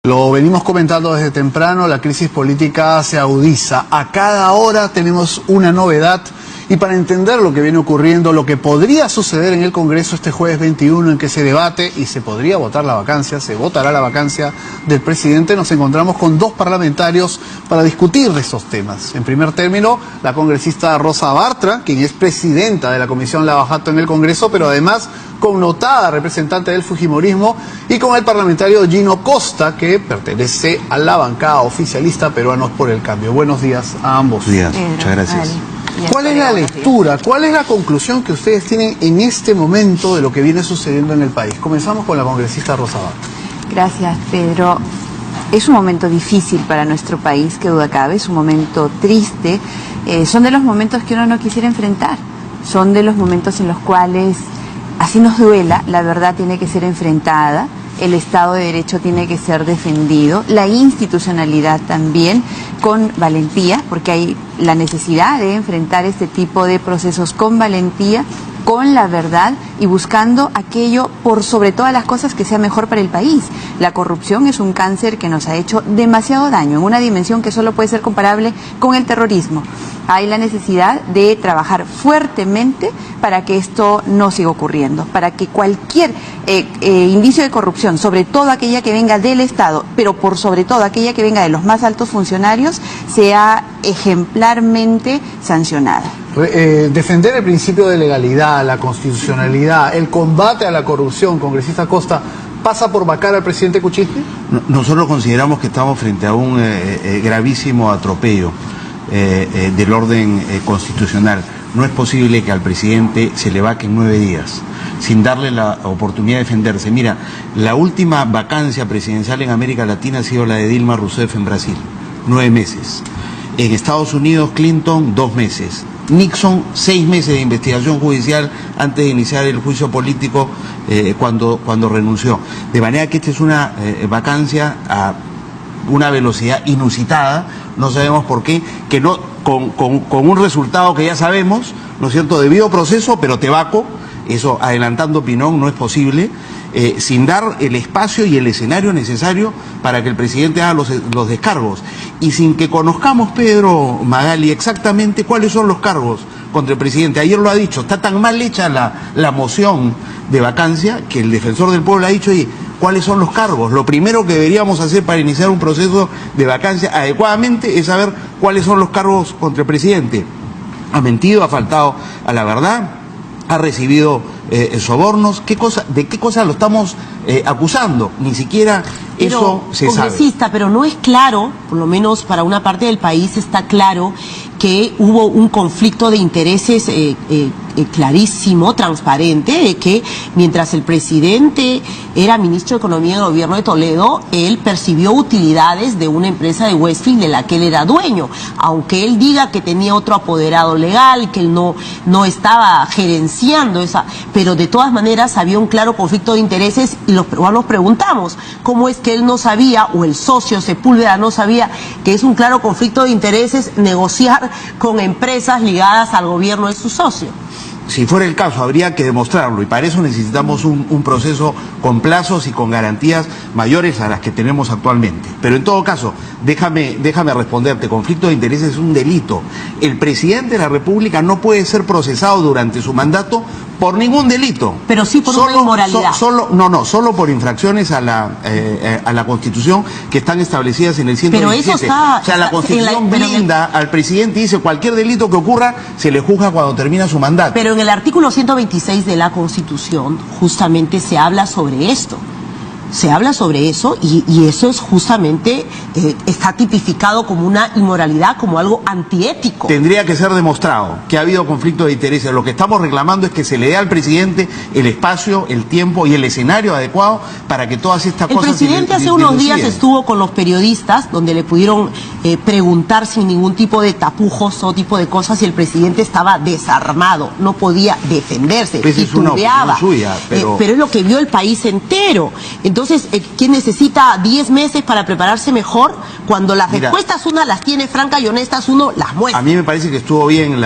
Lo venimos comentando desde temprano, la crisis política se agudiza. A cada hora tenemos una novedad y para entender lo que viene ocurriendo, lo que podría suceder en el Congreso este jueves 21 en que se debate y se podría votar la vacancia, se votará la vacancia del presidente, nos encontramos con dos parlamentarios para discutir de estos temas. En primer término, la congresista Rosa Bartra, quien es presidenta de la Comisión Lavajato en el Congreso, pero además connotada representante del fujimorismo, y con el parlamentario Gino Costa, que pertenece a la bancada oficialista Peruanos por el Cambio. Buenos días a ambos. Buenos días, muchas gracias. ¿Cuál es la lectura, cuál es la conclusión que ustedes tienen en este momento de lo que viene sucediendo en el país? Comenzamos con la congresista Rosa Bartra. Gracias, Pedro. Es un momento difícil para nuestro país, que duda cabe, es un momento triste. Son de los momentos que uno no quisiera enfrentar, son de los momentos en los cuales, así nos duela, la verdad tiene que ser enfrentada, el Estado de Derecho tiene que ser defendido, la institucionalidad también, con valentía, porque hay la necesidad de enfrentar este tipo de procesos con valentía, con la verdad y buscando aquello por sobre todas las cosas que sea mejor para el país. La corrupción es un cáncer que nos ha hecho demasiado daño, en una dimensión que solo puede ser comparable con el terrorismo. Hay la necesidad de trabajar fuertemente para que esto no siga ocurriendo, para que cualquier indicio de corrupción, sobre todo aquella que venga del Estado, pero por sobre todo aquella que venga de los más altos funcionarios, sea ejemplarmente sancionada. Defender el principio de legalidad, la constitucionalidad, el combate a la corrupción, congresista Costa, ¿pasa por vacar al presidente Kuczynski? Nosotros consideramos que estamos frente a un gravísimo atropello del orden constitucional. No es posible que al presidente se le vaquen 9 días sin darle la oportunidad de defenderse. Mira, la última vacancia presidencial en América Latina ha sido la de Dilma Rousseff en Brasil, 9 meses. En Estados Unidos, Clinton, 2 meses. Nixon, 6 meses de investigación judicial antes de iniciar el juicio político cuando renunció. De manera que esta es una vacancia a una velocidad inusitada, no sabemos por qué, que no con un resultado que ya sabemos, ¿no es cierto?, debido proceso, pero te vaco, eso adelantando Pinón no es posible, sin dar el espacio y el escenario necesario para que el presidente haga los descargos. Y sin que conozcamos, Pedro, Magali, exactamente cuáles son los cargos contra el presidente. Ayer lo ha dicho, está tan mal hecha la moción de vacancia que el defensor del pueblo ha dicho, oye, ¿cuáles son los cargos? Lo primero que deberíamos hacer para iniciar un proceso de vacancia adecuadamente es saber cuáles son los cargos contra el presidente. Ha mentido, ha faltado a la verdad, ha recibido sobornos. ¿De qué cosa lo estamos acusando? Ni siquiera eso se sabe. Congresista, pero no es claro, por lo menos para una parte del país está claro que hubo un conflicto de intereses clarísimo, transparente, de que mientras el presidente era ministro de Economía del gobierno de Toledo, él percibió utilidades de una empresa de Westfield de la que él era dueño, aunque él diga que tenía otro apoderado legal, que él no estaba gerenciando esa, pero de todas maneras había un claro conflicto de intereses y los peruanos preguntamos, ¿cómo es que él no sabía, o el socio Sepúlveda no sabía que es un claro conflicto de intereses negociar con empresas ligadas al gobierno de su socio? Si fuera el caso, habría que demostrarlo, y para eso necesitamos un proceso con plazos y con garantías mayores a las que tenemos actualmente. Pero en todo caso, déjame responderte, conflicto de intereses es un delito. El presidente de la República no puede ser procesado durante su mandato por ningún delito. Pero sí por una inmoralidad. Solo por infracciones a la Constitución que están establecidas en el 117. Pero eso está... O sea, la Constitución blinda al presidente y dice cualquier delito que ocurra se le juzga cuando termina su mandato. Pero en el artículo 126 de la Constitución justamente se habla sobre esto. Se habla sobre eso y eso es justamente, está tipificado como una inmoralidad, como algo antiético. Tendría que ser demostrado que ha habido conflicto de intereses. Lo que estamos reclamando es que se le dé al presidente el espacio, el tiempo y el escenario adecuado para que todas estas cosas... El presidente hace unos días estuvo con los periodistas donde le pudieron preguntar sin ningún tipo de tapujos o tipo de cosas y el presidente estaba desarmado, no podía defenderse, titubeaba. Pero es lo que vio el país entero. Entonces, ¿quién necesita 10 meses para prepararse mejor? Cuando las respuestas uno las tiene francas y honestas, uno las muestra. A mí me parece que estuvo bien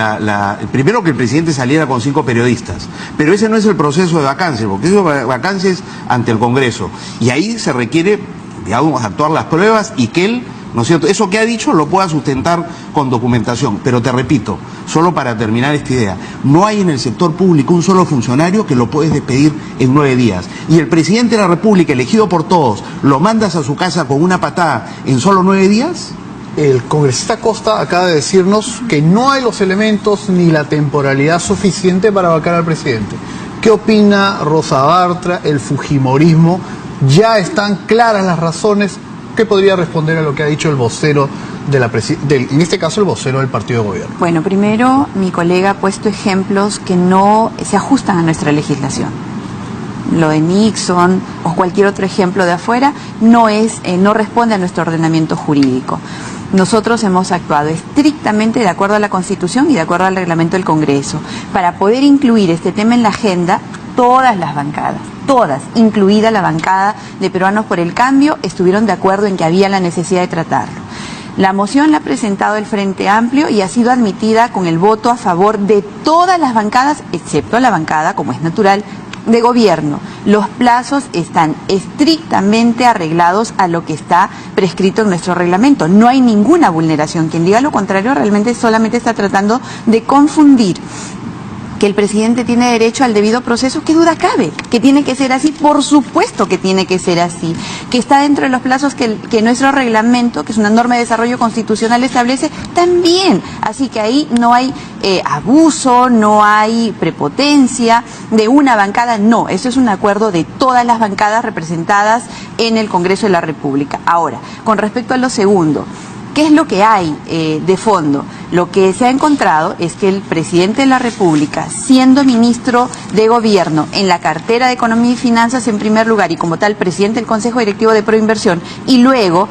primero que el presidente saliera con 5 periodistas, pero ese no es el proceso de vacancia, porque eso de vacancia es ante el Congreso, y ahí se requiere digamos, actuar las pruebas y que él, ¿no es cierto?, eso que ha dicho lo pueda sustentar con documentación. Pero te repito, solo para terminar esta idea, no hay en el sector público un solo funcionario que lo puedes despedir en 9 días. Y el presidente de la República, elegido por todos, ¿lo mandas a su casa con una patada en solo 9 días? El congresista Costa acaba de decirnos que no hay los elementos ni la temporalidad suficiente para vacar al presidente. ¿Qué opina Rosa Bartra, el fujimorismo? ¿Ya están claras las razones? ¿Qué podría responder a lo que ha dicho el vocero en este caso el vocero del partido de gobierno? Bueno, primero mi colega ha puesto ejemplos que no se ajustan a nuestra legislación. Lo de Nixon o cualquier otro ejemplo de afuera no responde a nuestro ordenamiento jurídico. Nosotros hemos actuado estrictamente de acuerdo a la Constitución y de acuerdo al reglamento del Congreso para poder incluir este tema en la agenda. Todas las bancadas, todas, incluida la bancada de Peruanos por el Cambio, estuvieron de acuerdo en que había la necesidad de tratarlo. La moción la ha presentado el Frente Amplio y ha sido admitida con el voto a favor de todas las bancadas, excepto la bancada, como es natural, de gobierno. Los plazos están estrictamente arreglados a lo que está prescrito en nuestro reglamento. No hay ninguna vulneración. Quien diga lo contrario realmente solamente está tratando de confundir. Que el presidente tiene derecho al debido proceso, ¿qué duda cabe? Que tiene que ser así, por supuesto que tiene que ser así. Que está dentro de los plazos que nuestro reglamento, que es una norma de desarrollo constitucional, establece, también. Así que ahí no hay abuso, no hay prepotencia de una bancada, no. Eso es un acuerdo de todas las bancadas representadas en el Congreso de la República. Ahora, con respecto a lo segundo, ¿qué es lo que hay de fondo? Lo que se ha encontrado es que el presidente de la República, siendo ministro de Gobierno en la cartera de Economía y Finanzas en primer lugar y como tal presidente del Consejo Directivo de Proinversión y luego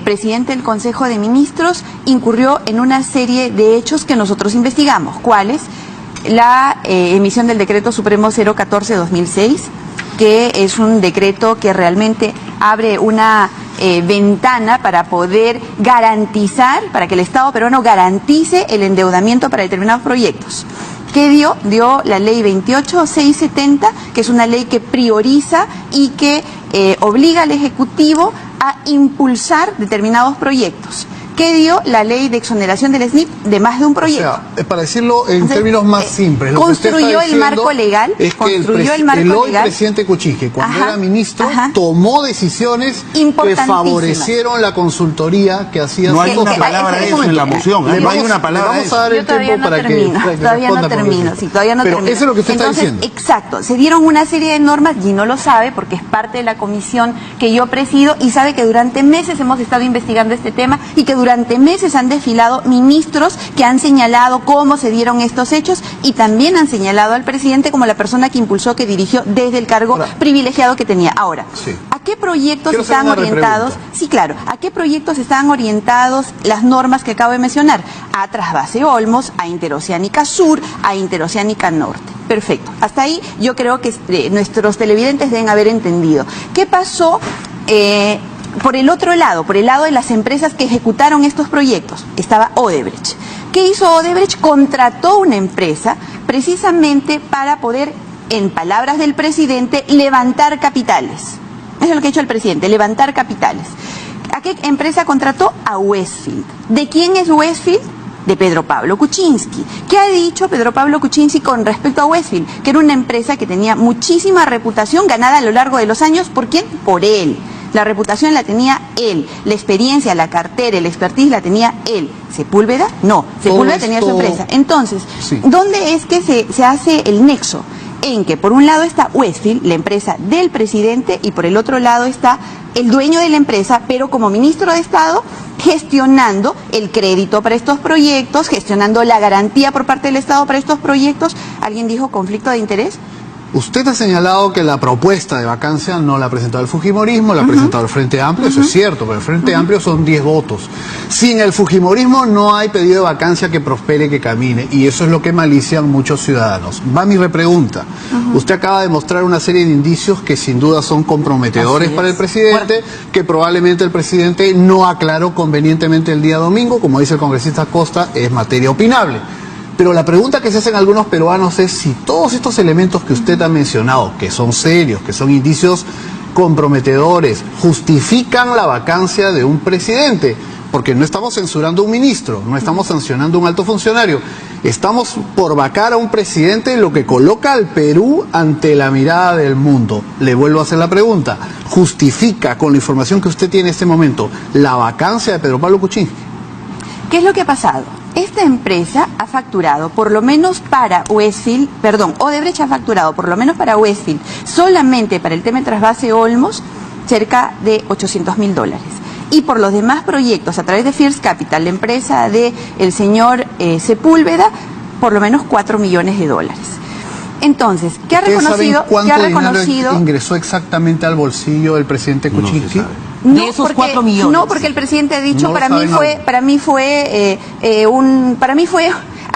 presidente del Consejo de Ministros, incurrió en una serie de hechos que nosotros investigamos. ¿Cuáles? La emisión del Decreto Supremo 014/2006, que es un decreto que realmente abre una ventana para poder garantizar, para que el Estado peruano garantice el endeudamiento para determinados proyectos. ¿Qué dio? Dio la ley 28670, que es una ley que prioriza y que obliga al Ejecutivo a impulsar determinados proyectos. ¿Qué dio? La ley de exoneración del SNIP de más de un proyecto. O sea, para decirlo en términos más simples, lo construyó el marco legal, es que el hoy presidente Kuczynski, cuando era ministro, tomó decisiones que favorecieron la consultoría que hacía. No hay una palabra de eso en la moción, no hay una palabra de eso. Vamos a dar el tiempo para que todavía no termino, sí, todavía no termino. Pero eso es lo que usted está diciendo. Exacto, se dieron una serie de normas y no lo sabe porque es parte de la comisión que yo presido y sabe que durante meses hemos estado investigando este tema y que durante meses han desfilado ministros que han señalado cómo se dieron estos hechos y también han señalado al presidente como la persona que impulsó, que dirigió desde el cargo privilegiado que tenía. Ahora, sí. ¿A qué proyectos están orientados? Sí, claro. ¿A qué proyectos están orientados las normas que acabo de mencionar? A Trasvase Olmos, a Interoceánica Sur, a Interoceánica Norte. Perfecto. Hasta ahí yo creo que nuestros televidentes deben haber entendido. ¿Qué pasó por el otro lado, por el lado de las empresas que ejecutaron estos proyectos? Estaba Odebrecht. ¿Qué hizo Odebrecht? Contrató una empresa precisamente para poder, en palabras del presidente, levantar capitales. Eso es lo que ha hecho el presidente, levantar capitales. ¿A qué empresa contrató? A Westfield. ¿De quién es Westfield? De Pedro Pablo Kuczynski. ¿Qué ha dicho Pedro Pablo Kuczynski con respecto a Westfield? Que era una empresa que tenía muchísima reputación ganada a lo largo de los años. ¿Por quién? Por él. La reputación la tenía él, la experiencia, la cartera, el expertise la tenía él. ¿Sepúlveda? No, Sepúlveda tenía su empresa. Entonces, sí. ¿Dónde es que se hace el nexo? En que por un lado está Westfield, la empresa del presidente, y por el otro lado está el dueño de la empresa, pero como ministro de Estado, gestionando el crédito para estos proyectos, gestionando la garantía por parte del Estado para estos proyectos. ¿Alguien dijo conflicto de interés? Usted ha señalado que la propuesta de vacancia no la ha presentado el fujimorismo, la ha presentado el Frente Amplio, eso es cierto, pero el Frente Amplio son 10 votos. Sin el fujimorismo no hay pedido de vacancia que prospere, que camine, y eso es lo que malician muchos ciudadanos. Va mi repregunta. Usted acaba de mostrar una serie de indicios que sin duda son comprometedores para el presidente, que probablemente el presidente no aclaró convenientemente el día domingo, como dice el congresista Costa, es materia opinable. Pero la pregunta que se hacen algunos peruanos es si todos estos elementos que usted ha mencionado, que son serios, que son indicios comprometedores, justifican la vacancia de un presidente, porque no estamos censurando a un ministro, no estamos sancionando a un alto funcionario, estamos por vacar a un presidente, lo que coloca al Perú ante la mirada del mundo. Le vuelvo a hacer la pregunta, ¿justifica con la información que usted tiene en este momento la vacancia de Pedro Pablo Kuczynski? ¿Qué es lo que ha pasado? Esta empresa ha facturado, por lo menos para Westfield, Odebrecht ha facturado, por lo menos para Westfield, solamente para el tema de trasvase Olmos, cerca de $800.000. Y por los demás proyectos, a través de First Capital, la empresa de el señor Sepúlveda, por lo menos $4 millones. Entonces, ¿qué ha reconocido? ¿Cuánto dinero ingresó exactamente al bolsillo del presidente Kuczynski? No, de esos porque, 4 millones. No, porque el presidente ha dicho, No para mí fue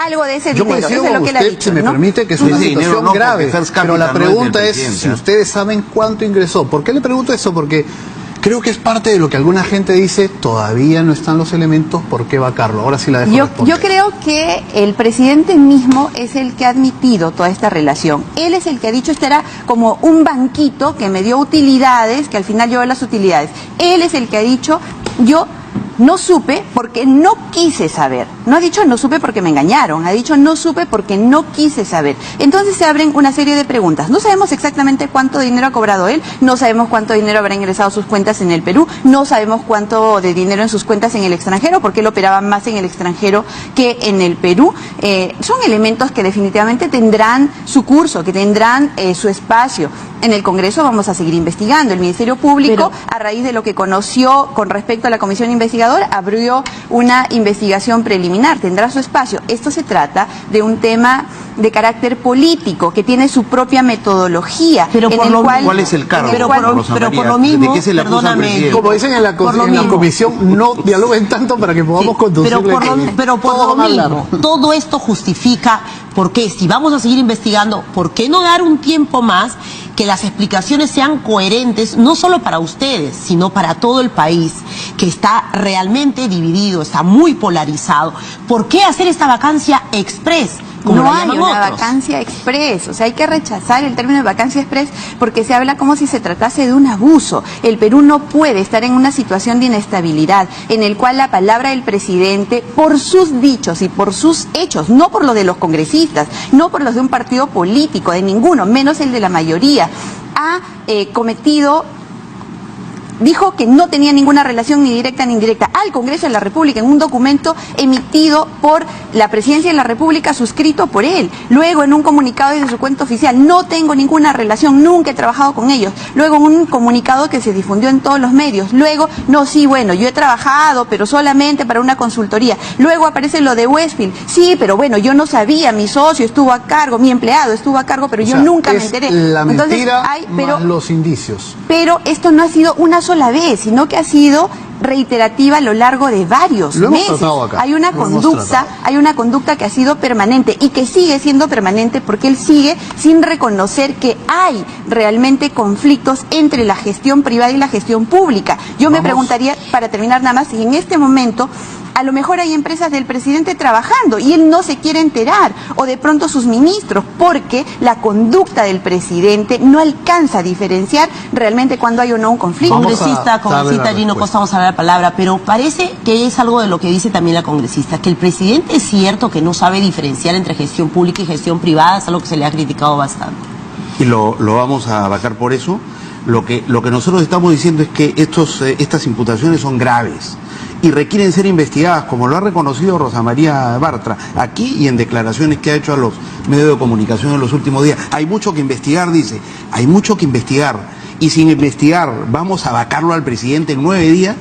algo de ese dinero. Eso es lo que él ha dicho, si me ¿no? permite, que es una situación grave. Pero la pregunta es si presidente. ustedes saben cuánto ingresó. ¿Por qué le pregunto eso? Porque creo que es parte de lo que alguna gente dice, todavía no están los elementos, ¿por qué vacarlo? Ahora sí la dejo responder. Yo creo que el presidente mismo es el que ha admitido toda esta relación. Él es el que ha dicho, este era como un banquito que me dio utilidades, que al final yo veo las utilidades. Él es el que ha dicho, yo no supe porque no quise saber. No ha dicho no supe porque me engañaron, ha dicho no supe porque no quise saber. Entonces se abren una serie de preguntas. No sabemos exactamente cuánto dinero ha cobrado él, no sabemos cuánto dinero habrá ingresado a sus cuentas en el Perú, no sabemos cuánto de dinero en sus cuentas en el extranjero, porque él operaba más en el extranjero que en el Perú. Son elementos que definitivamente tendrán su curso, que tendrán su espacio. En el Congreso vamos a seguir investigando. El Ministerio Público, a raíz de lo que conoció con respecto a la comisión investigadora, abrió una investigación preliminar. Tendrá su espacio. Esto se trata de un tema de carácter político que tiene su propia metodología. Pero en por el lo cual, ¿Cuál es el cargo? en el cual- Rosa por lo María? mismo, ¿De qué se le acusa al perdóname, presidente? Como dicen en la comisión, no dialoguen tanto para que podamos conducirle. Pero por lo mismo, todo esto justifica, porque si vamos a seguir investigando, ¿por qué no dar un tiempo más que las explicaciones sean coherentes, no solo para ustedes, sino para todo el país, que está realmente dividido, está muy polarizado? ¿Por qué hacer esta vacancia express? Como No la hay llaman una otros? vacancia express, o sea, hay que rechazar el término de vacancia express porque se habla como si se tratase de un abuso. El Perú no puede estar en una situación de inestabilidad en el cual la palabra del presidente, por sus dichos y por sus hechos, no por lo de los congresistas, no por los de un partido político, de ninguno, menos el de la mayoría, ha dijo que no tenía ninguna relación ni directa ni indirecta al Congreso de la República en un documento emitido por la Presidencia de la República, suscrito por él. Luego, en un comunicado desde su cuenta oficial, no tengo ninguna relación, nunca he trabajado con ellos. Luego, en un comunicado que se difundió en todos los medios. Luego, no, sí, bueno, yo he trabajado, pero solamente para una consultoría. Luego aparece lo de Westfield. Sí, pero bueno, yo no sabía, mi socio estuvo a cargo, mi empleado estuvo a cargo, pero yo nunca me enteré. La mentira más los indicios. Pero esto no ha sido una sola vez, sino que ha sido reiterativa a lo largo de varios meses. Hay una conducta que ha sido permanente y que sigue siendo permanente porque él sigue sin reconocer que hay realmente conflictos entre la gestión privada y la gestión pública. Yo me preguntaría, para terminar nada más, si en este momento a lo mejor hay empresas del presidente trabajando y él no se quiere enterar, o de pronto sus ministros, porque la conducta del presidente no alcanza a diferenciar realmente cuando hay o no un conflicto. Congresista Gino Costa, vamos a dar la palabra, pero parece que es algo de lo que dice también la congresista, que el presidente es cierto que no sabe diferenciar entre gestión pública y gestión privada, es algo que se le ha criticado bastante. Y lo vamos a vacar por eso. Lo que nosotros estamos diciendo es que estas imputaciones son graves y requieren ser investigadas, como lo ha reconocido Rosa María Bartra, aquí y en declaraciones que ha hecho a los medios de comunicación en los últimos días. Hay mucho que investigar, dice, hay mucho que investigar, y sin investigar vamos a vacarlo al presidente en 9 días.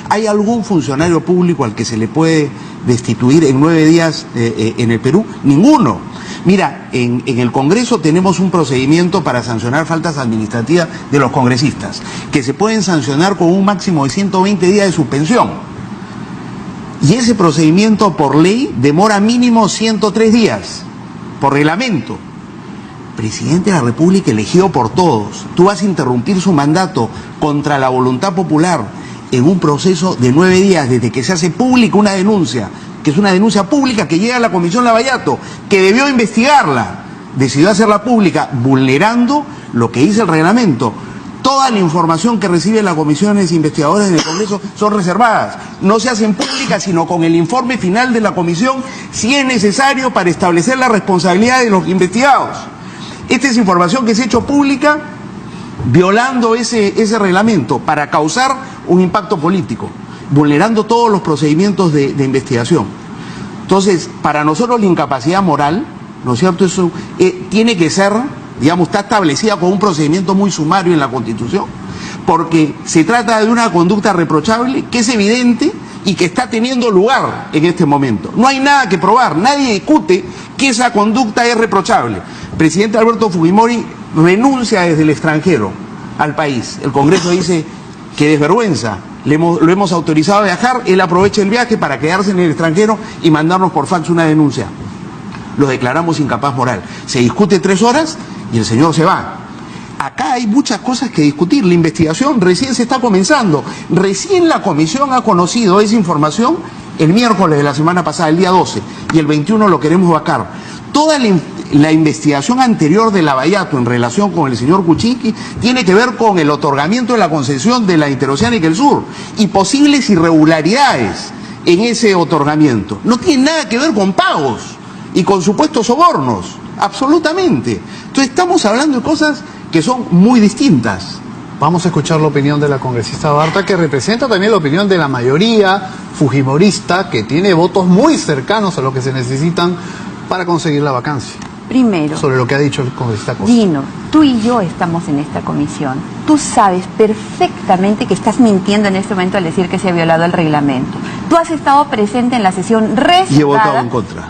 ¿Hay algún funcionario público al que se le puede destituir en 9 días en el Perú? Ninguno. Mira, en el Congreso tenemos un procedimiento para sancionar faltas administrativas de los congresistas, que se pueden sancionar con un máximo de 120 días de suspensión. Y ese procedimiento por ley demora mínimo 103 días, por reglamento. Presidente de la República elegido por todos, tú vas a interrumpir su mandato contra la voluntad popular en un proceso de 9 días desde que se hace pública una denuncia, que es una denuncia pública que llega a la Comisión Lavallato, que debió investigarla, decidió hacerla pública, vulnerando lo que dice el reglamento. Toda la información que reciben las comisiones investigadoras en el Congreso son reservadas. No se hacen públicas sino con el informe final de la comisión, si es necesario, para establecer la responsabilidad de los investigados. Esta es información que se ha hecho pública violando ese reglamento para causar un impacto político, vulnerando todos los procedimientos de investigación. Entonces, para nosotros la incapacidad moral, ¿no es cierto?, eso tiene que ser, digamos, está establecida con un procedimiento muy sumario en la Constitución, porque se trata de una conducta reprochable que es evidente y que está teniendo lugar en este momento. No hay nada que probar, nadie discute que esa conducta es reprochable. El presidente Alberto Fujimori renuncia desde el extranjero al país. El Congreso dice que desvergüenza, lo hemos autorizado a viajar, él aprovecha el viaje para quedarse en el extranjero y mandarnos por fax una denuncia. Lo declaramos incapaz moral. Se discute 3 horas y el señor se va. Acá hay muchas cosas que discutir. La investigación recién se está comenzando. Recién la comisión ha conocido esa información el miércoles de la semana pasada, el día 12, y el 21 lo queremos vacar. Toda la investigación anterior de Lavallato en relación con el señor Kuczynski tiene que ver con el otorgamiento de la concesión de la Interoceánica del Sur y posibles irregularidades en ese otorgamiento. No tiene nada que ver con pagos y con supuestos sobornos, absolutamente. Entonces estamos hablando de cosas que son muy distintas. Vamos a escuchar la opinión de la congresista Barta, que representa también la opinión de la mayoría fujimorista, que tiene votos muy cercanos a lo que se necesitan para conseguir la vacancia. Primero, sobre lo que ha dicho el congresista Costa. Gino, tú y yo estamos en esta comisión. Tú sabes perfectamente que estás mintiendo en este momento al decir que se ha violado el reglamento. Tú has estado presente en la sesión reservada. Y he votado en contra.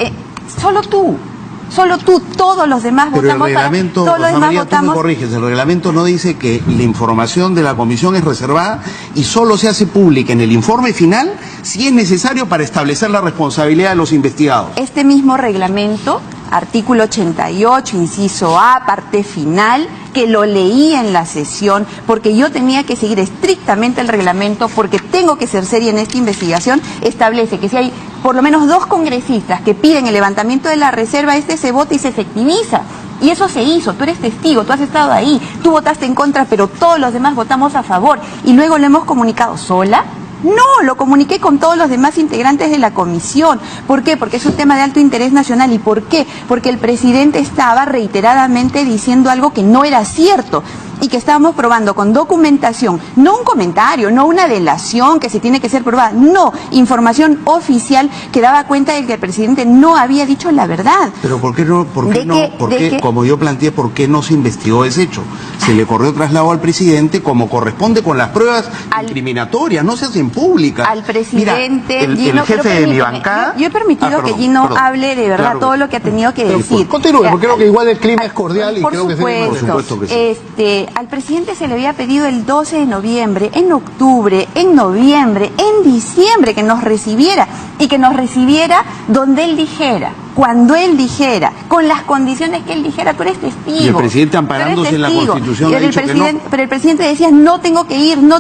Solo tú, todos los demás pero votamos el reglamento, para... Todos los demás tú me corriges, el reglamento no dice que la información de la comisión es reservada y solo se hace pública en el informe final si es necesario para establecer la responsabilidad de los investigados. Este mismo reglamento, artículo 88, inciso A, parte final, que lo leí en la sesión, porque yo tenía que seguir estrictamente el reglamento, porque tengo que ser seria en esta investigación, establece que si hay por lo menos 2 congresistas que piden el levantamiento de la reserva, se vota y se efectiviza. Y eso se hizo, tú eres testigo, tú has estado ahí, tú votaste en contra, pero todos los demás votamos a favor. Y luego lo hemos comunicado sola. No, lo comuniqué con todos los demás integrantes de la comisión. ¿Por qué? Porque es un tema de alto interés nacional. ¿Y por qué? Porque el presidente estaba reiteradamente diciendo algo que no era cierto y que estábamos probando con documentación, no un comentario, no una delación que se tiene que ser probada, no, información oficial que daba cuenta de que el presidente no había dicho la verdad. Pero ¿por qué como yo planteé, por qué no se investigó ese hecho? Se le corrió traslado al presidente como corresponde con las pruebas incriminatorias, no se hacen públicas. Al presidente, mira, Gino, el jefe de mi bancada... Yo he permitido que Gino hable de verdad todo lo que ha tenido que decir. Continúe, porque creo que igual el clima es cordial y creo que por supuesto que sí. Al presidente se le había pedido el 12 de noviembre, en octubre, en noviembre, en diciembre que nos recibiera y que nos recibiera donde él dijera, cuando él dijera, con las condiciones que él dijera. Tú eres testigo. Y el presidente amparándose en la Constitución ha dicho que no. Pero el presidente decía, no tengo que ir. No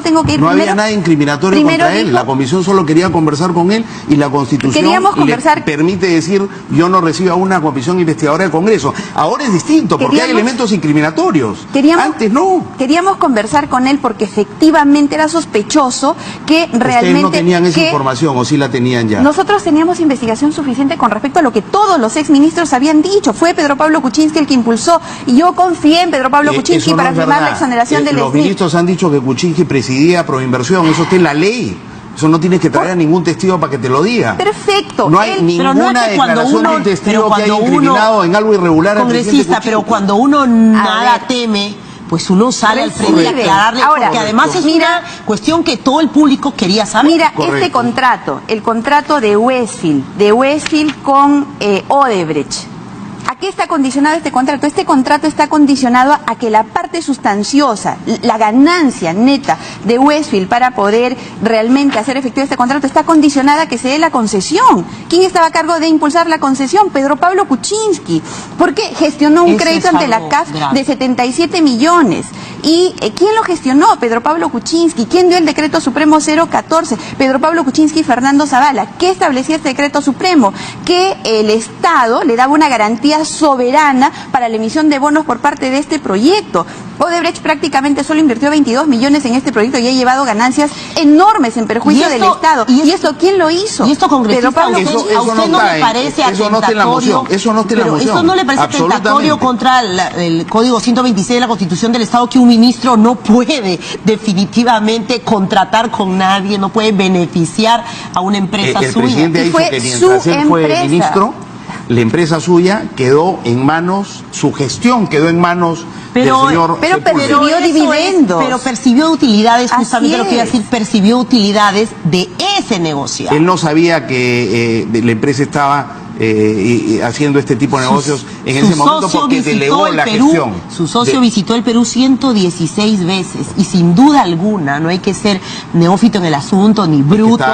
había nada incriminatorio contra él. La comisión solo quería conversar con él y la Constitución le permite decir, yo no recibo a una comisión investigadora del Congreso. Ahora es distinto, porque hay elementos incriminatorios. Antes no. Queríamos conversar con él porque efectivamente era sospechoso que realmente... ¿Ustedes no tenían esa información o sí la tenían ya? Nosotros teníamos investigación suficiente con respecto a lo que todos los exministros habían dicho. Fue Pedro Pablo Kuczynski el que impulsó y yo confié en Pedro Pablo Kuczynski para firmar la exoneración del Los ministros han dicho que Kuczynski presidía Proinversión, eso está en la ley. Eso no tienes que traer a ningún testigo para que te lo diga. Perfecto. No hay ninguna declaración de un testigo que haya incriminado en algo irregular al presidente Kuczynski. Pero cuando uno nada teme, pues uno sale al frente y aclararle, porque además es una cuestión que todo el público quería saber. Mira, este contrato, el contrato de Westfield con Odebrecht. ¿A qué está condicionado este contrato? Este contrato está condicionado a que la parte sustanciosa, la ganancia neta de Westfield para poder realmente hacer efectivo este contrato está condicionada a que se dé la concesión. ¿Quién estaba a cargo de impulsar la concesión? Pedro Pablo Kuczynski. Porque gestionó un crédito ante la CAF de 77 millones. ¿Y quién lo gestionó? Pedro Pablo Kuczynski. ¿Quién dio el decreto supremo 014? Pedro Pablo Kuczynski y Fernando Zavala. ¿Qué establecía este decreto supremo? Que el Estado le daba una garantía soberana para la emisión de bonos por parte de este proyecto. Odebrecht prácticamente solo invirtió 22 millones en este proyecto y ha llevado ganancias enormes en perjuicio del Estado. ¿Y esto quién lo hizo? Y esto, congresista, Pablo, ¿a usted no le parece atentatorio? Eso no está en la moción. ¿Eso no le parece atentatorio contra el Código 126 de la Constitución del Estado, que un ministro no puede definitivamente contratar con nadie, no puede beneficiar a una empresa el suya? presidente ha dicho que mientras él fue ministro, la empresa suya quedó en manos, su gestión quedó en manos del señor pero percibió dividendos. Pero percibió utilidades, justamente lo que iba a decir, percibió utilidades de ese negociado. Él no sabía que la empresa estaba haciendo este tipo de negocios en ese momento porque delegó la gestión. Su socio visitó el Perú 116 veces y sin duda alguna, no hay que ser neófito en el asunto ni bruto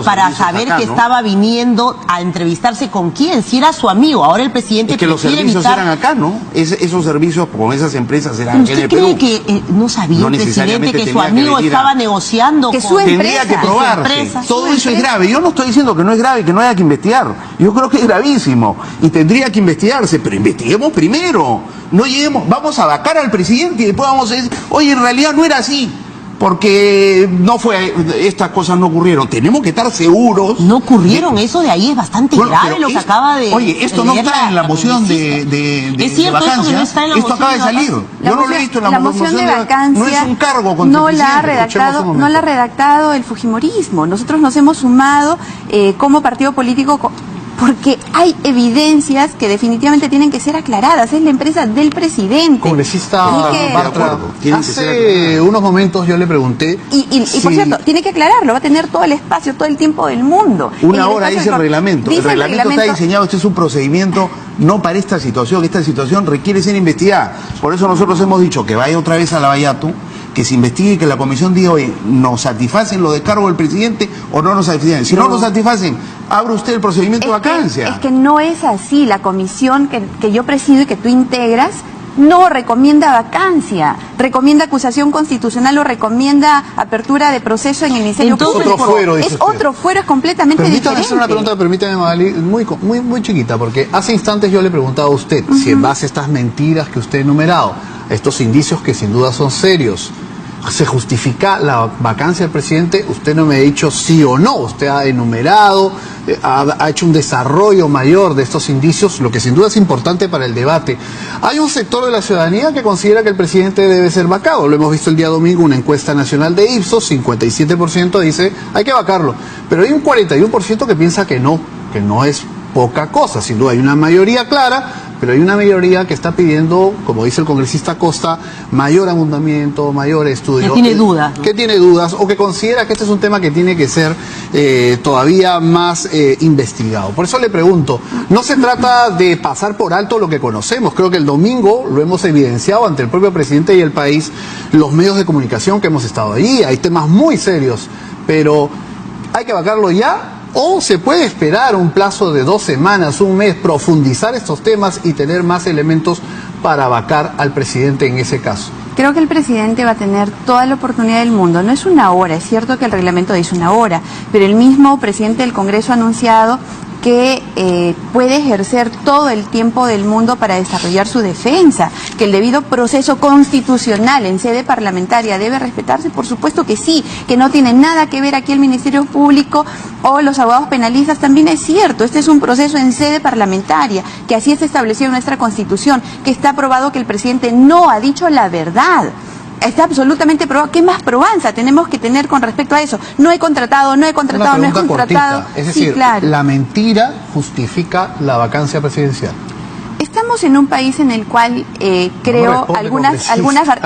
para saber que estaba viniendo a entrevistarse con quién, si era su amigo. Ahora el presidente que los servicios eran acá, ¿no? Esos servicios con esas empresas eran acá en el Perú. ¿Usted cree que no sabía el presidente que su amigo estaba negociando con su empresa? Tendría que probarse. Todo eso es grave. Yo no estoy diciendo que no es grave, que no haya que investigar. Yo creo que es gravísimo y tendría que investigarse, pero investiguemos primero. No lleguemos, vamos a vacar al presidente y después vamos a decir, oye, en realidad no era así, porque no fue, estas cosas no ocurrieron. Tenemos que estar seguros. No ocurrieron, eso de ahí es bastante grave lo que acaba de... Oye, esto no está en la moción es cierto, vacancia. Esto no está en la esto acaba de salir. Yo no lo he visto en la moción de vacancia. No es un cargo contra el presidente. No la ha redactado el fujimorismo. Nosotros nos hemos sumado como partido político porque hay evidencias que definitivamente tienen que ser aclaradas. Es la empresa del presidente. Congresista Bartra, hace unos momentos yo le pregunté... Y por cierto, tiene que aclararlo, va a tener todo el espacio, todo el tiempo del mundo. Una hora dice el reglamento. El reglamento está diseñado, este es un procedimiento no para esta situación. Esta situación requiere ser investigada. Por eso nosotros hemos dicho que vaya otra vez a la Vallato, que se investigue, que la comisión diga, oye, ¿nos satisfacen los descargos del presidente o no nos satisfacen? Si no nos satisfacen, abre usted el procedimiento de vacancia. Es que no es así. La comisión que yo presido y que tú integras no recomienda vacancia, recomienda acusación constitucional o recomienda apertura de proceso en el Ministerio Público. Otro fuero, es completamente diferente. Permítame hacer una pregunta, permítame, Magali, muy chiquita, porque hace instantes yo le preguntaba a usted si en base a estas mentiras que usted ha enumerado, estos indicios que sin duda son serios, ¿se justifica la vacancia del presidente? Usted no me ha dicho sí o no. Usted ha enumerado, ha hecho un desarrollo mayor de estos indicios, lo que sin duda es importante para el debate. Hay un sector de la ciudadanía que considera que el presidente debe ser vacado. Lo hemos visto el día domingo, una encuesta nacional de Ipsos, 57% dice hay que vacarlo. Pero hay un 41% que piensa que no es poca cosa. Sin duda hay una mayoría clara, pero hay una mayoría que está pidiendo, como dice el congresista Costa, mayor abundamiento, mayor estudio. Que tiene dudas, ¿no? Que tiene dudas o que considera que este es un tema que tiene que ser todavía más investigado. Por eso le pregunto, no se trata de pasar por alto lo que conocemos. Creo que el domingo lo hemos evidenciado ante el propio presidente y el país, los medios de comunicación que hemos estado allí. Hay temas muy serios, pero ¿hay que vacarlo ya? ¿O se puede esperar un plazo de 2 semanas, un mes, profundizar estos temas y tener más elementos para vacar al presidente en ese caso? Creo que el presidente va a tener toda la oportunidad del mundo. No es una hora, es cierto que el reglamento dice una hora, pero el mismo presidente del Congreso ha anunciado que puede ejercer todo el tiempo del mundo para desarrollar su defensa, que el debido proceso constitucional en sede parlamentaria debe respetarse, por supuesto que sí, que no tiene nada que ver aquí el Ministerio Público o los abogados penalistas, también es cierto, este es un proceso en sede parlamentaria, que así está establecido en nuestra Constitución, que está aprobado que el presidente no ha dicho la verdad. Está absolutamente probado. ¿Qué más probanza tenemos que tener con respecto a eso? No he contratado, no he contratado, no he contratado. Cortita. Es decir, sí, claro, la mentira justifica la vacancia presidencial. Estamos en un país en el cual creo algunas...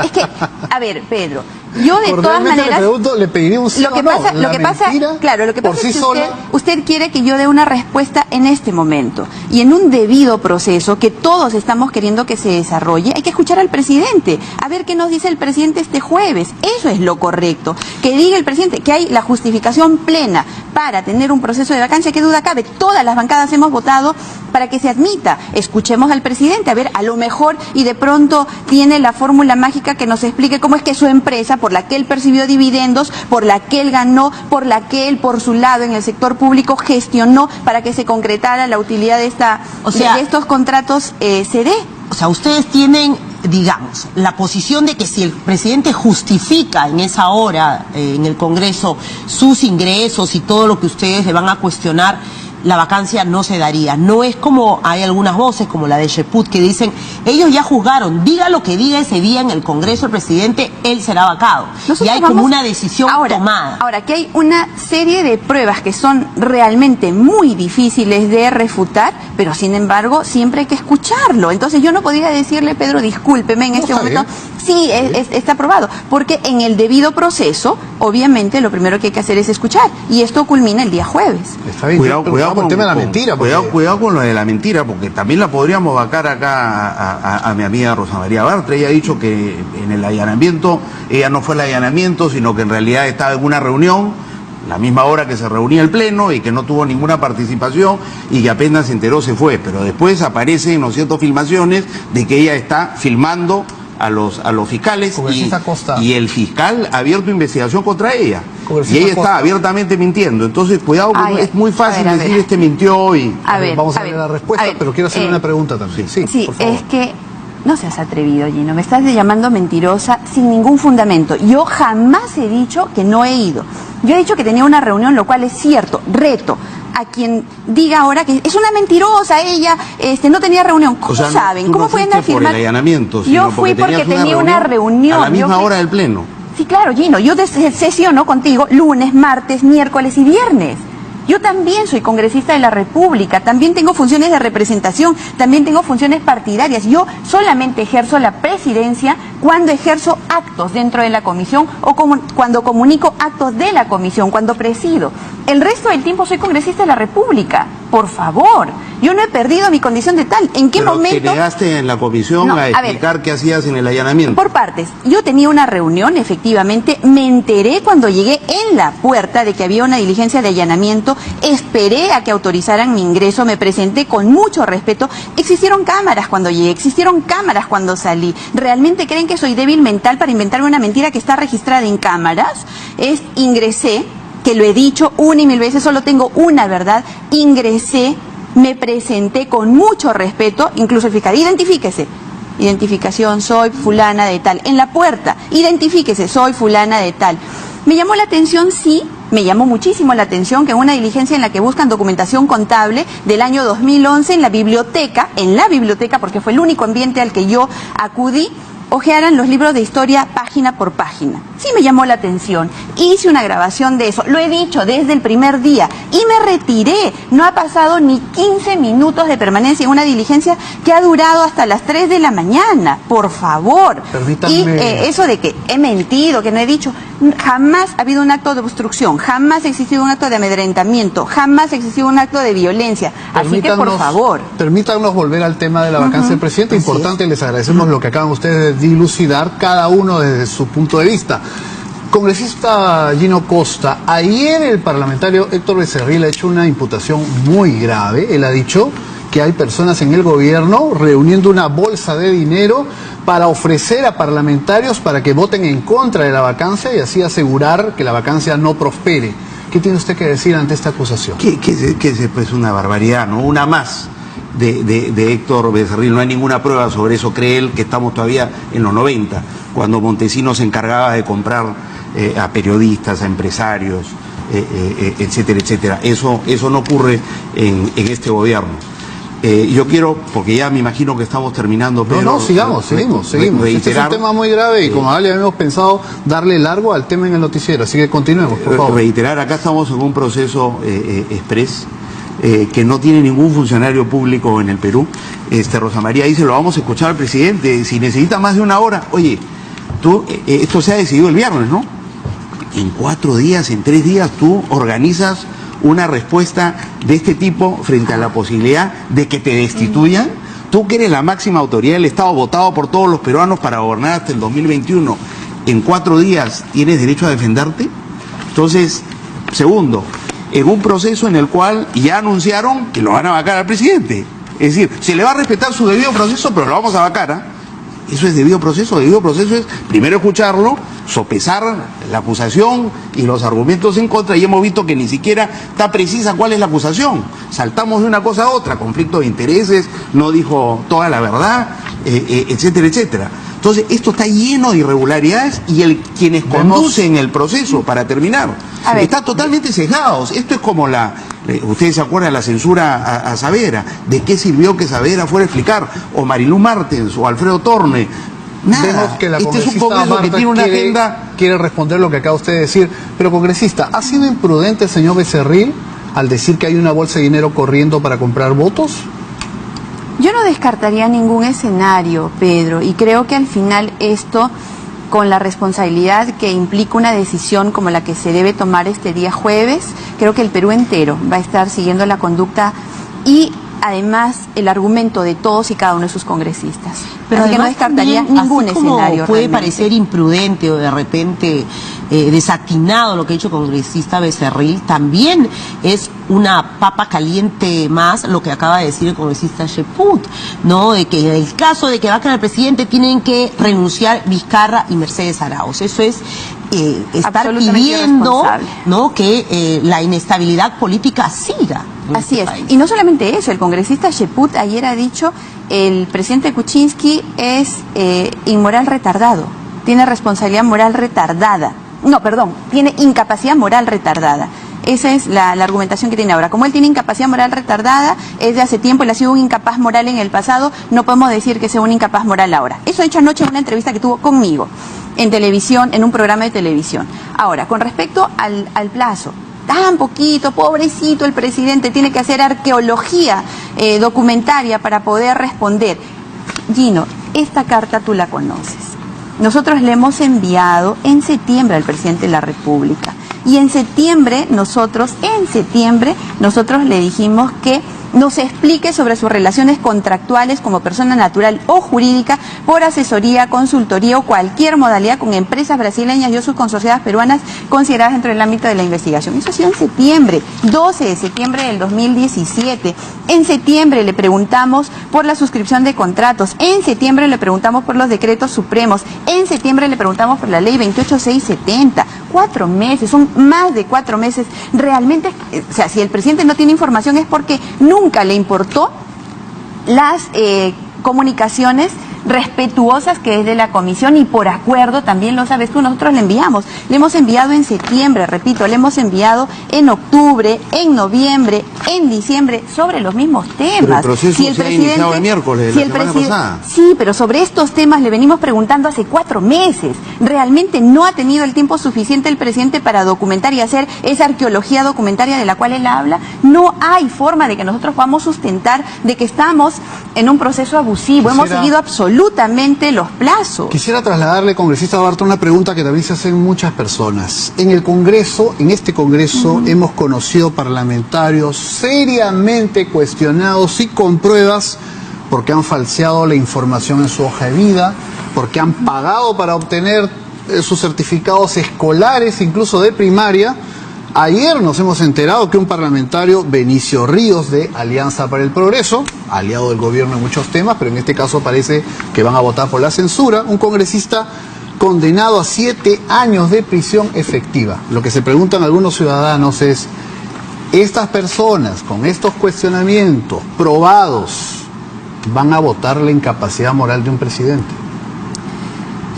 Es que, a ver, Pedro, yo de todas maneras... Le pediría un sí lo que pasa es que usted quiere que yo dé una respuesta en este momento. Y en un debido proceso que todos estamos queriendo que se desarrolle, hay que escuchar al presidente, a ver qué nos dice el presidente este jueves. Eso es lo correcto. Que diga el presidente que hay la justificación plena para tener un proceso de vacancia, qué duda cabe. Todas las bancadas hemos votado para que se admita. Escuchemos al presidente, a ver, a lo mejor y de pronto tiene la fórmula mágica que nos explique cómo es que su empresa, por la que él percibió dividendos, por la que él ganó, por la que él por su lado en el sector público gestionó para que se concretara la utilidad de estos contratos, se dé. sea, ustedes tienen, digamos, la posición de que si el presidente justifica en esa hora en el Congreso sus ingresos y todo lo que ustedes le van a cuestionar, la vacancia no se daría. No es como hay algunas voces, como la de Cheput, que dicen, ellos ya juzgaron, diga lo que diga ese día en el Congreso el presidente, él será vacado. Nosotros y hay como una decisión tomada. Ahora, que hay una serie de pruebas que son realmente muy difíciles de refutar, pero sin embargo siempre hay que escucharlo. Entonces yo no podría decirle, Pedro, discúlpeme, en este momento, sí, está aprobado, porque en el debido proceso, obviamente lo primero que hay que hacer es escuchar, y esto culmina el día jueves. Está bien, cuidado con el tema de la mentira. Cuidado con lo de la mentira, porque también la podríamos vacar acá a mi amiga Rosa María Bartra. Ella ha dicho que en el allanamiento, ella no fue el allanamiento, sino que en realidad estaba en una reunión, la misma hora que se reunía el Pleno, y que no tuvo ninguna participación, y que apenas se enteró se fue. Pero después aparecen, ¿no es cierto?, filmaciones de que ella está filmando a los fiscales, y el fiscal ha abierto investigación contra ella, y ella está abiertamente mintiendo. Entonces cuidado, es muy fácil decir este mintió y... Vamos a ver la respuesta, pero quiero hacerle una pregunta también. Sí, por favor. Es que no seas atrevido, Gino, me estás llamando mentirosa sin ningún fundamento. Yo jamás he dicho que no he ido. Yo he dicho que tenía una reunión, lo cual es cierto. Reto a quien diga ahora que es una mentirosa, ella no tenía reunión. ¿Cómo saben? ¿Cómo pueden afirmar? Por el allanamiento, yo fui porque tenía una reunión. A la misma hora del Pleno. Sí, claro, Gino, yo sesiono contigo lunes, martes, miércoles y viernes. Yo también soy congresista de la República, también tengo funciones de representación, también tengo funciones partidarias. Yo solamente ejerzo la presidencia cuando ejerzo actos dentro de la comisión o cuando comunico actos de la comisión, cuando presido. El resto del tiempo soy congresista de la República. Por favor, yo no he perdido mi condición de tal. ¿En qué momento? ¿Te negaste en la comisión a explicar qué hacías en el allanamiento? Por partes. Yo tenía una reunión, efectivamente, me enteré cuando llegué en la puerta de que había una diligencia de allanamiento, esperé a que autorizaran mi ingreso, me presenté con mucho respeto. Existieron cámaras cuando llegué, existieron cámaras cuando salí. ¿Realmente creen que soy débil mental para inventarme una mentira que está registrada en cámaras? Ingresé, que lo he dicho una y mil veces, solo tengo una verdad, ingresé, me presenté con mucho respeto, incluso el fiscal, identifíquese, identificación, soy fulana de tal, en la puerta, identifíquese, soy fulana de tal. Me llamó la atención, sí, me llamó muchísimo la atención que en una diligencia en la que buscan documentación contable del año 2011 en la biblioteca, porque fue el único ambiente al que yo acudí, ojearan los libros de historia página por página. Sí me llamó la atención. Hice una grabación de eso. Lo he dicho desde el primer día. Y me retiré. No ha pasado ni 15 minutos de permanencia en una diligencia que ha durado hasta las 3 de la mañana. Por favor. Permítanme... Y eso de que he mentido, que no he dicho... Jamás ha habido un acto de obstrucción. Jamás ha existido un acto de amedrentamiento. Jamás ha existido un acto de violencia. Así que, por favor. Permítanos volver al tema de la vacancia del presidente. Importante, les agradecemos lo que acaban ustedes de dilucidar, cada uno desde su punto de vista. Congresista Gino Costa, ayer el parlamentario Héctor Becerril ha hecho una imputación muy grave. Él ha dicho que hay personas en el gobierno reuniendo una bolsa de dinero para ofrecer a parlamentarios para que voten en contra de la vacancia y así asegurar que la vacancia no prospere. ¿Qué tiene usted que decir ante esta acusación? Que es pues una barbaridad, ¿no? Una más de Héctor Becerril. No hay ninguna prueba sobre eso. Cree él que estamos todavía en los 90, cuando Montesinos se encargaba de comprar a periodistas, a empresarios, etcétera, etcétera. Eso no ocurre en este gobierno. Yo quiero, porque ya me imagino que estamos terminando, pero... No, seguimos. Este es un tema muy grave y como habíamos pensado darle largo al tema en el noticiero, así que continuemos, por favor. Reiterar, acá estamos en un proceso express que no tiene ningún funcionario público en el Perú. Rosa María dice, lo vamos a escuchar al presidente, si necesita más de una hora. Oye, esto se ha decidido el viernes, ¿no? En 4 días, en 3 días, tú organizas una respuesta de este tipo frente a la posibilidad de que te destituyan. Tú que eres la máxima autoridad del Estado, votado por todos los peruanos para gobernar hasta el 2021, en 4 días tienes derecho a defenderte. Entonces, segundo, en un proceso en el cual ya anunciaron que lo van a vacar al presidente. Es decir, se le va a respetar su debido proceso, pero lo vamos a vacar, ¿eh? Eso es debido proceso. Debido proceso es primero escucharlo, sopesar la acusación y los argumentos en contra, y hemos visto que ni siquiera está precisa cuál es la acusación. Saltamos de una cosa a otra, conflicto de intereses, no dijo toda la verdad. etcétera, etcétera. Entonces, esto está lleno de irregularidades y quienes conducen el proceso, para terminar, están totalmente sesgados. Esto es como ustedes se acuerdan de la censura a Saavedra. ¿De qué sirvió que Saavedra fuera a explicar? O Marilú Martens o Alfredo Torne. Nada. Vemos que la Este es un Congreso que tiene una agenda. Quiere responder lo que acaba usted de decir. Pero, congresista, ¿ha sido imprudente el señor Becerril al decir que hay una bolsa de dinero corriendo para comprar votos? Yo no descartaría ningún escenario, Pedro, y creo que al final esto, con la responsabilidad que implica una decisión como la que se debe tomar este día jueves, creo que el Perú entero va a estar siguiendo la conducta y además el argumento de todos y cada uno de sus congresistas. Pero así que no descartaría ningún escenario. Puede parecer imprudente o de repente desatinado lo que ha hecho el congresista Becerril, también es una papa caliente más lo que acaba de decir el congresista Cheput, ¿no? De que en el caso de que vacuen al presidente tienen que renunciar Vizcarra y Mercedes Arauz. Eso es estar pidiendo, ¿no?, que la inestabilidad política siga. Así es. Y no solamente eso, el congresista Cheput ayer ha dicho el presidente Kuczynski es inmoral retardado, tiene responsabilidad moral retardada. No, perdón, tiene incapacidad moral retardada. Esa es la argumentación que tiene ahora. Como él tiene incapacidad moral retardada, es de hace tiempo, él ha sido un incapaz moral en el pasado, no podemos decir que sea un incapaz moral ahora. Eso ha dicho anoche en una entrevista que tuvo conmigo, en televisión, en un programa de televisión. Ahora, con respecto al plazo, tan poquito, pobrecito el presidente, tiene que hacer arqueología documentaria para poder responder. Gino, esta carta tú la conoces. Nosotros le hemos enviado en septiembre al presidente de la República. Y en septiembre nosotros le dijimos que nos explique sobre sus relaciones contractuales como persona natural o jurídica por asesoría, consultoría o cualquier modalidad con empresas brasileñas y o sus consorciadas peruanas consideradas dentro del ámbito de la investigación. Eso ha sido en septiembre, 12 de septiembre del 2017. En septiembre le preguntamos por la suscripción de contratos, en septiembre le preguntamos por los decretos supremos, en septiembre le preguntamos por la ley 28670. 4 meses, son más de 4 meses. Realmente, o sea, si el presidente no tiene información es porque nunca le importó las comunicaciones respetuosas que es de la comisión y por acuerdo, también lo sabes tú, nosotros le enviamos. Le hemos enviado en septiembre, repito, le hemos enviado en octubre, en noviembre, en diciembre, sobre los mismos temas. Pero el proceso se ha iniciado el miércoles, la semana pasada. Sí, pero sobre estos temas le venimos preguntando hace 4 meses. Realmente no ha tenido el tiempo suficiente el presidente para documentar y hacer esa arqueología documentaria de la cual él habla. No hay forma de que nosotros podamos sustentar de que estamos en un proceso abusivo. Hemos seguido absolutamente los plazos. Quisiera trasladarle, congresista Barta, una pregunta que también se hacen muchas personas. En el Congreso, en este Congreso, hemos conocido parlamentarios seriamente cuestionados y con pruebas porque han falseado la información en su hoja de vida, porque han pagado para obtener sus certificados escolares, incluso de primaria. Ayer nos hemos enterado que un parlamentario, Benicio Ríos, de Alianza para el Progreso, aliado del gobierno en muchos temas, pero en este caso parece que van a votar por la censura, un congresista condenado a 7 años de prisión efectiva. Lo que se preguntan algunos ciudadanos es, ¿estas personas con estos cuestionamientos probados van a votar la incapacidad moral de un presidente?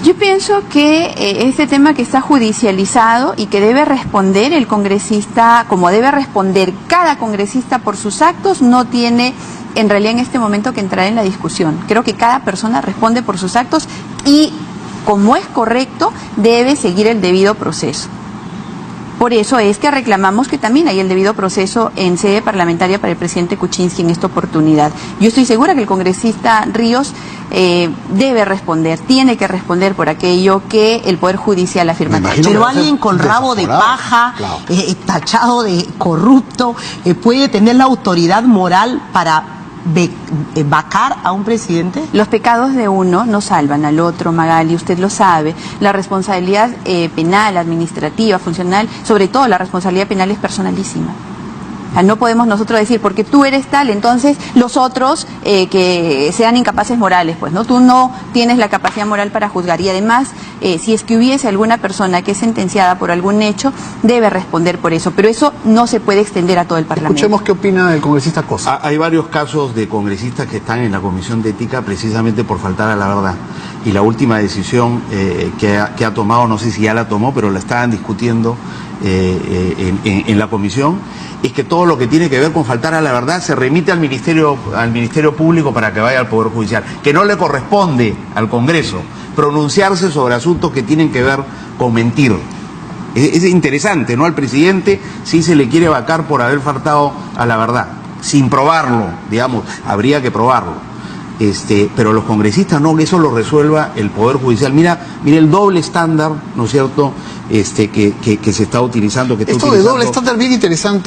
Yo pienso que este tema que está judicializado y que debe responder el congresista, como debe responder cada congresista por sus actos, no tiene en realidad en este momento que entrar en la discusión. Creo que cada persona responde por sus actos y, como es correcto, debe seguir el debido proceso. Por eso es que reclamamos que también hay el debido proceso en sede parlamentaria para el presidente Kuczynski en esta oportunidad. Yo estoy segura que el congresista Ríos debe responder, tiene que responder por aquello que el Poder Judicial afirma. Pero alguien con rabo de paja, claro, tachado de corrupto, puede tener la autoridad moral para vacar a un presidente. Los pecados de uno no salvan al otro, Magali, usted lo sabe. La responsabilidad penal, administrativa, funcional, sobre todo la responsabilidad penal es personalísima. O sea, no podemos nosotros decir, porque tú eres tal, entonces los otros que sean incapaces morales, pues, ¿no? Tú no tienes la capacidad moral para juzgar. Y además, si es que hubiese alguna persona que es sentenciada por algún hecho, debe responder por eso. Pero eso no se puede extender a todo el Parlamento. Escuchemos qué opina el congresista Cosa. Hay varios casos de congresistas que están en la Comisión de Ética precisamente por faltar a la verdad. Y la última decisión que ha tomado, no sé si ya la tomó, pero la estaban discutiendo en la comisión, es que todo lo que tiene que ver con faltar a la verdad se remite al Ministerio Público para que vaya al Poder Judicial, que no le corresponde al Congreso pronunciarse sobre asuntos que tienen que ver con mentir. Es interesante, ¿no? Al presidente sí se le quiere vacar por haber faltado a la verdad, sin probarlo, digamos, habría que probarlo. Pero los congresistas no, que eso lo resuelva el Poder Judicial. Mira el doble estándar, ¿no es cierto?, que se está utilizando. Esto de doble estándar bien interesante.